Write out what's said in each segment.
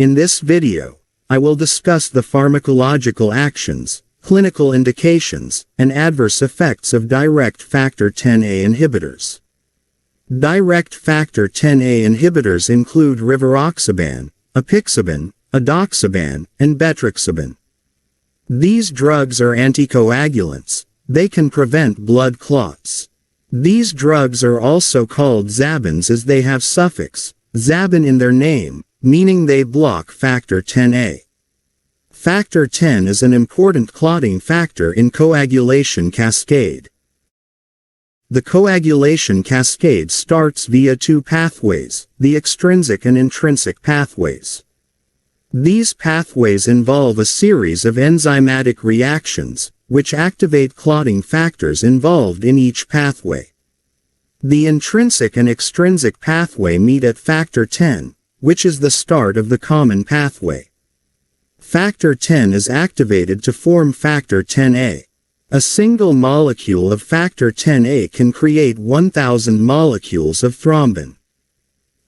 In this video, I will discuss the pharmacological actions, clinical indications, and adverse effects of direct factor Xa inhibitors. Direct factor Xa inhibitors include Rivaroxaban, apixaban, andexanet, and betrixaban. These drugs are anticoagulants. They can prevent blood clots. These drugs are also called xabans as they have suffix xaban in their name, meaning they block factor Xa. Factor X is an important clotting factor in coagulation cascade. The coagulation cascade starts via two pathways, the extrinsic and intrinsic pathways. These pathways involve a series of enzymatic reactions, which activate clotting factors involved in each pathway. The intrinsic and extrinsic pathway meet at factor X, which is the start of the common pathway. Factor X is activated to form factor Xa. A single molecule of factor Xa can create 1,000 molecules of thrombin.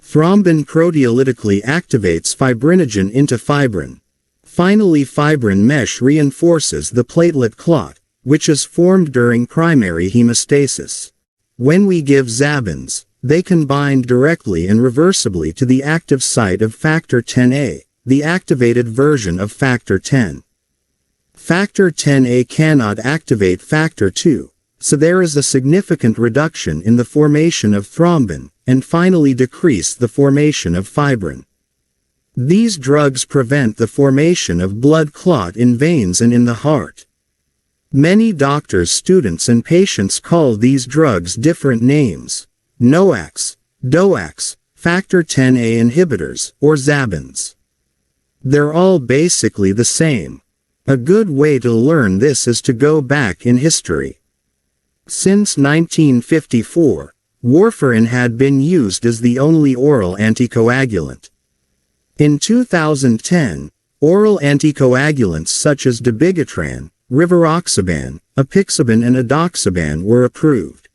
Thrombin proteolytically activates fibrinogen into fibrin. Finally, fibrin mesh reinforces the platelet clot, which is formed during primary hemostasis. When we give xabans, they can bind directly and reversibly to the active site of factor Xa, the activated version of factor X. Factor Xa cannot activate factor II, so there is a significant reduction in the formation of thrombin, and finally decrease the formation of fibrin. These drugs prevent the formation of blood clot in veins and in the heart. Many doctors, students, and patients call these drugs different names: NOACs, DOACs, factor Xa inhibitors, or xabans. They're all basically the same. A good way to learn this is to go back in history. Since 1954, warfarin had been used as the only oral anticoagulant. In 2010, oral anticoagulants such as dabigatran, Rivaroxaban, apixaban, and andexanet were approved.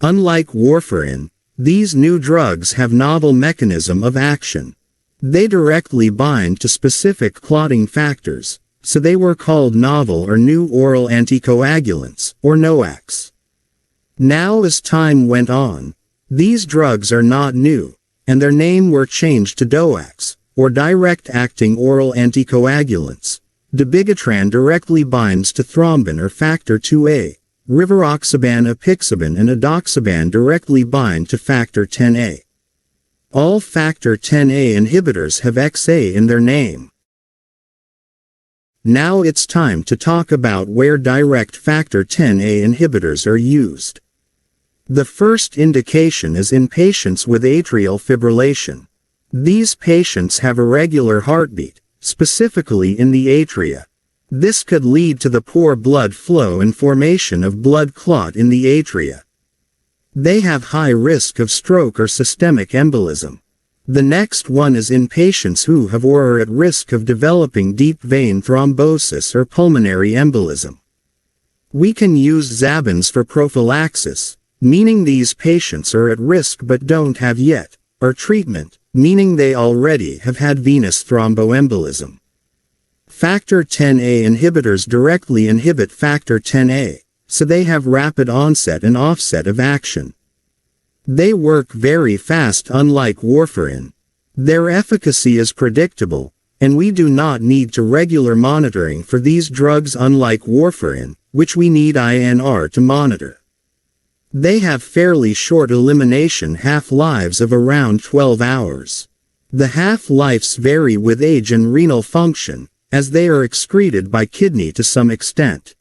Unlike warfarin, these new drugs have novel mechanism of action. They directly bind to specific clotting factors, so they were called novel or new oral anticoagulants, or NOACs. Now as time went on, these drugs are not new, and their name were changed to DOACs, or direct-acting oral anticoagulants. Dabigatran directly binds to thrombin or factor IIa, Rivaroxaban, apixaban, and andexanet directly bind to factor Xa. All factor Xa inhibitors have XA in their name. Now it's time to talk about where direct factor Xa inhibitors are used. The first indication is in patients with atrial fibrillation. These patients have irregular heartbeat, specifically in the atria. This could lead to the poor blood flow and formation of blood clot in the atria. They have high risk of stroke or systemic embolism. The next one is in patients who have or are at risk of developing deep vein thrombosis or pulmonary embolism. We can use xabans for prophylaxis, meaning these patients are at risk but don't have yet, or treatment, meaning they already have had venous thromboembolism. Factor Xa inhibitors directly inhibit factor Xa, so they have rapid onset and offset of action. They work very fast, unlike warfarin. Their efficacy is predictable, and we do not need to regular monitoring for these drugs, unlike warfarin, which we need INR to monitor. They have fairly short elimination half-lives of around 12 hours. The half-lives vary with age and renal function, as they are excreted by kidney to some extent.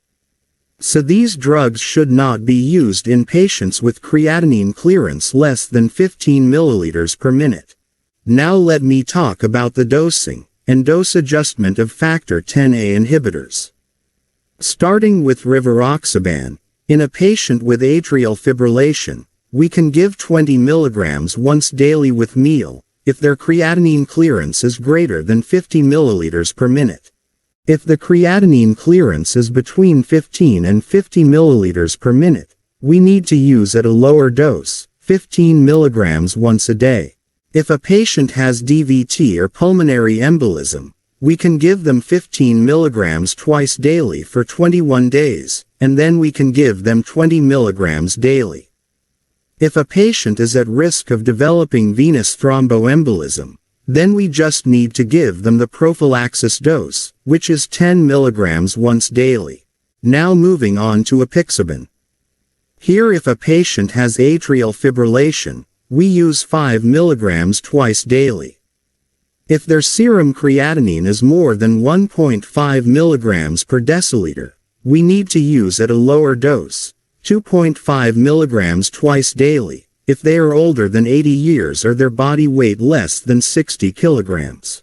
So these drugs should not be used in patients with creatinine clearance less than 15 milliliters per minute. Now let me talk about the dosing and dose adjustment of factor Xa inhibitors. Starting with Rivaroxaban, in a patient with atrial fibrillation, we can give 20 milligrams once daily with meal, if their creatinine clearance is greater than 50 milliliters per minute. If the creatinine clearance is between 15 and 50 milliliters per minute, we need to use at a lower dose, 15 milligrams once a day. If a patient has DVT or pulmonary embolism, we can give them 15 mg twice daily for 21 days, and then we can give them 20 mg daily. If a patient is at risk of developing venous thromboembolism, then we just need to give them the prophylaxis dose, which is 10 mg once daily. Now moving on to apixaban. Here, if a patient has atrial fibrillation, we use 5 mg twice daily. If their serum creatinine is more than 1.5 mg per deciliter, we need to use at a lower dose, 2.5 mg twice daily, if they are older than 80 years or their body weight less than 60 kilograms.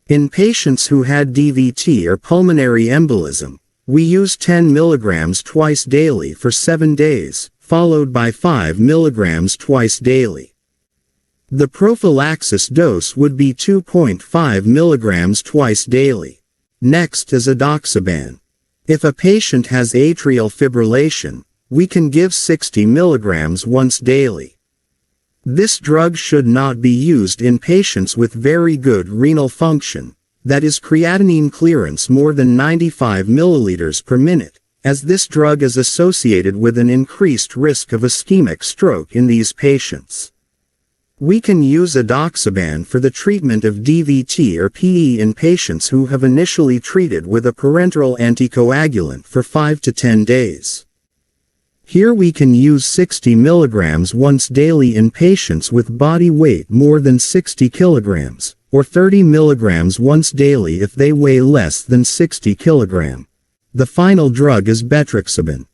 In patients who had DVT or pulmonary embolism, we use 10 mg twice daily for 7 days, followed by 5 mg twice daily. The prophylaxis dose would be 2.5 mg twice daily. Next is anticoagulant. If a patient has atrial fibrillation, we can give 60 mg once daily. This drug should not be used in patients with very good renal function, that is creatinine clearance more than 95 milliliters per minute, as this drug is associated with an increased risk of ischemic stroke in these patients. We can use anticoagulant for the treatment of DVT or PE in patients who have initially treated with a parenteral anticoagulant for 5 to 10 days. Here we can use 60 mg once daily in patients with body weight more than 60 kilograms, or 30 mg once daily if they weigh less than 60 kilograms. The final drug is Rivaroxaban.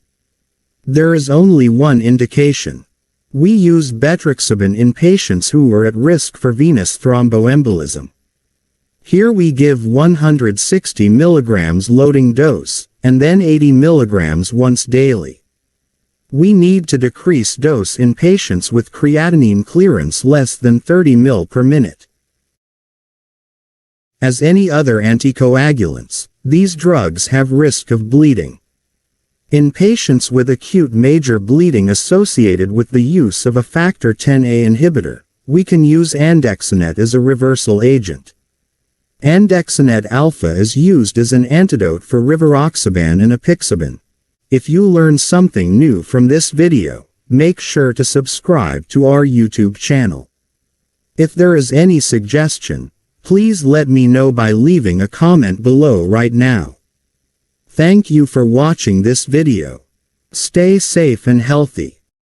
There is only one indication. We use Rivaroxaban in patients who are at risk for venous thromboembolism. Here we give 160 mg loading dose, and then 80 mg once daily. We need to decrease dose in patients with creatinine clearance less than 30 ml per minute. As any other anticoagulants, these drugs have risk of bleeding. In patients with acute major bleeding associated with the use of a factor Xa inhibitor, we can use andexanet as a reversal agent. Andexanet alpha is used as an antidote for Rivaroxaban and apixaban. If you learned something new from this video, make sure to subscribe to our YouTube channel. If there is any suggestion, please let me know by leaving a comment below right now. Thank you for watching this video. Stay safe and healthy.